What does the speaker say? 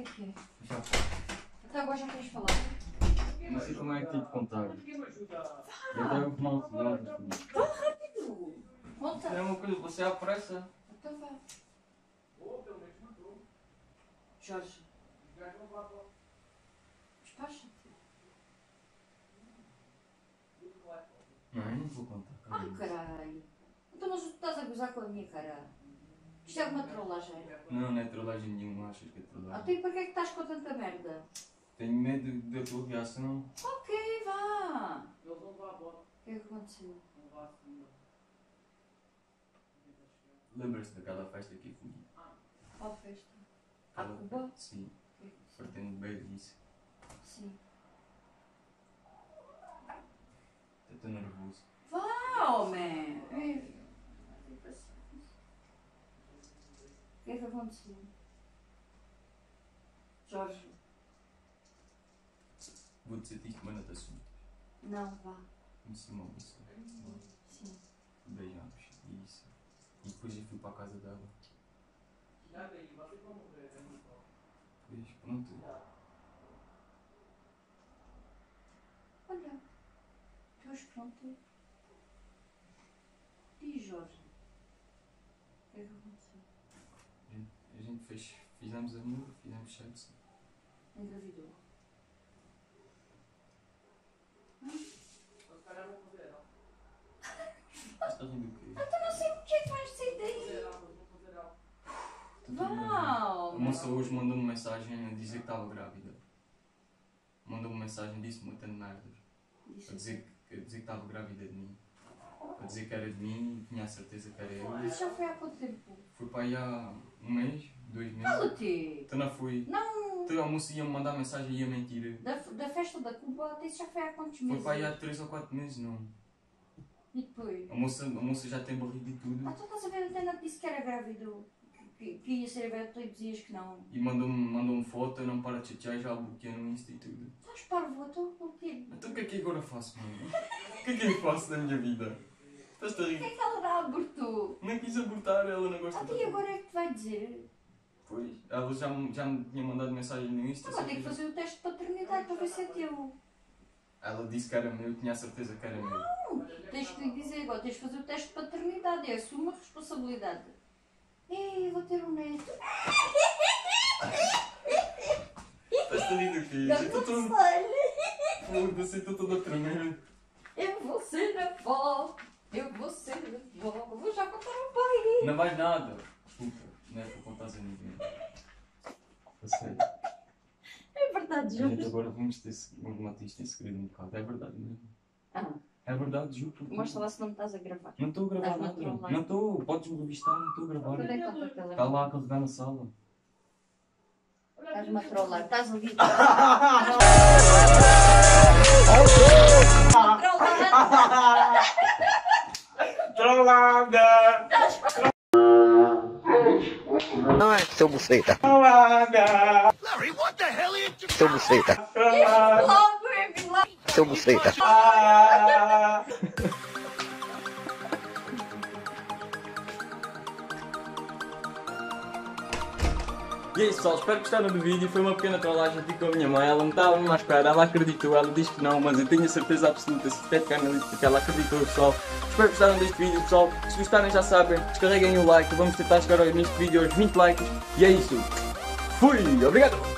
que é? Já. Até agora já queres falar? Não sei como é que tive de contar. Eu devo tomar um segundo. Vá rápido! Conta! É uma coisa, você é à pressa. Então vá. Jorge. Despacha-te. Não, eu não vou contar. Ai, caralho. Então, mas tu estás a gozar com a minha cara? Isto é uma trollagem. Não, não é trollagem nenhuma, achas que é trollagem? Até para que é que estás com tanta merda? Tenho medo da tua reação. Ok, vá. O que é que aconteceu? Lembras-te daquela festa que fui? Qual festa? A Cuba? Sim, pretendo bem disso. Sim. Estou nervoso. Vá, homem! O que é que aconteceu? Jorge. Vou dizer-te isto, mas não te assunto. Não, vá. Comecei uma missa. Sim. Beijamos e isso. E depois eu fui para a casa dela. Pois, pronto. Olha. Deus, pronto. Diz, Jorge. O que é que aconteceu? A gente fizemos amor, fizemos sexo. Engravidou. Estás a rir do quê? Então não sei o que é que vais dizer daí. Vá, A homem. moça hoje mandou-me mensagem a dizer que estava grávida. Mandou-me mensagem, disse-me muitas merdas. A dizer que estava grávida de mim. A dizer que era de mim e tinha a certeza que era eu. Isso já foi há quanto tempo? Foi para aí há um mês, 2 meses. Cala-te! Então não fui. Não! Então a moça ia-me mandar mensagem e ia mentir. Da festa da Cuba, até isso já foi há quantos Foi meses? para aí há 3 ou 4 meses, não. E depois? A moça já tem barriga e tudo. Ah, tu estás a ver, até não te disse que era grávido. Que ia ser aberto e dizias que não. E mandou-me foto, não para de chatear, já bloqueei no Insta e tudo. Estás parvo, então o quê? Então o que é que agora faço, mano? O que é que eu faço da minha vida? Estás-te a O que rir? é que ela dá abortou? Nem quis abortar, ela não gosta Ah, e agora é que te vai dizer? Pois, ela já me tinha mandado mensagem no Insta. Então vai ter que fazer o teste de paternidade para ver se é teu. Ela disse que era meu, eu tinha a certeza que era meu. Não, tens que lhe dizer agora, tens de fazer o teste de paternidade, é a sua responsabilidade. Ei, vou ter um neto. Estás-te a rir do quê? Eu Já estou todo... não sei. Foda-se, estou todo a tremer. Eu vou ser avó. Eu vou ser avó. Vou já contar ao pai. Não vais nada. Desculpa, não é para contar a ninguém. Eu sei. É verdade, A gente Jorge. agora vamos manter isto em segredo um bocado. É verdade mesmo. Ah, É verdade, juro. mostra lá se não me estás a gravar. Não estou a gravar Estás-me a nada. trollar. Não estou. Podes-me revistar, não estou a gravar. Onde é que está o teu Está telefone? lá a carregar na sala. Estás-me a trollar. Estás a ouvir? Trollada! Ai, seu buceta. Trollada! Seu buceta. Logo, eu lá. Seu buceta. Ah! E é isso, pessoal, espero que gostaram do vídeo. Foi uma pequena trollagem aqui com a minha mãe. Ela não estava mesmo à espera, ela acreditou, ela disse que não, mas eu tenho a certeza absoluta, se tiver canalista, porque ela acreditou, pessoal. Espero que gostaram deste vídeo, pessoal. Se gostarem, já sabem, descarreguem o like. Vamos tentar chegar neste vídeo aos 20 likes. E é isso. Fui! Obrigado!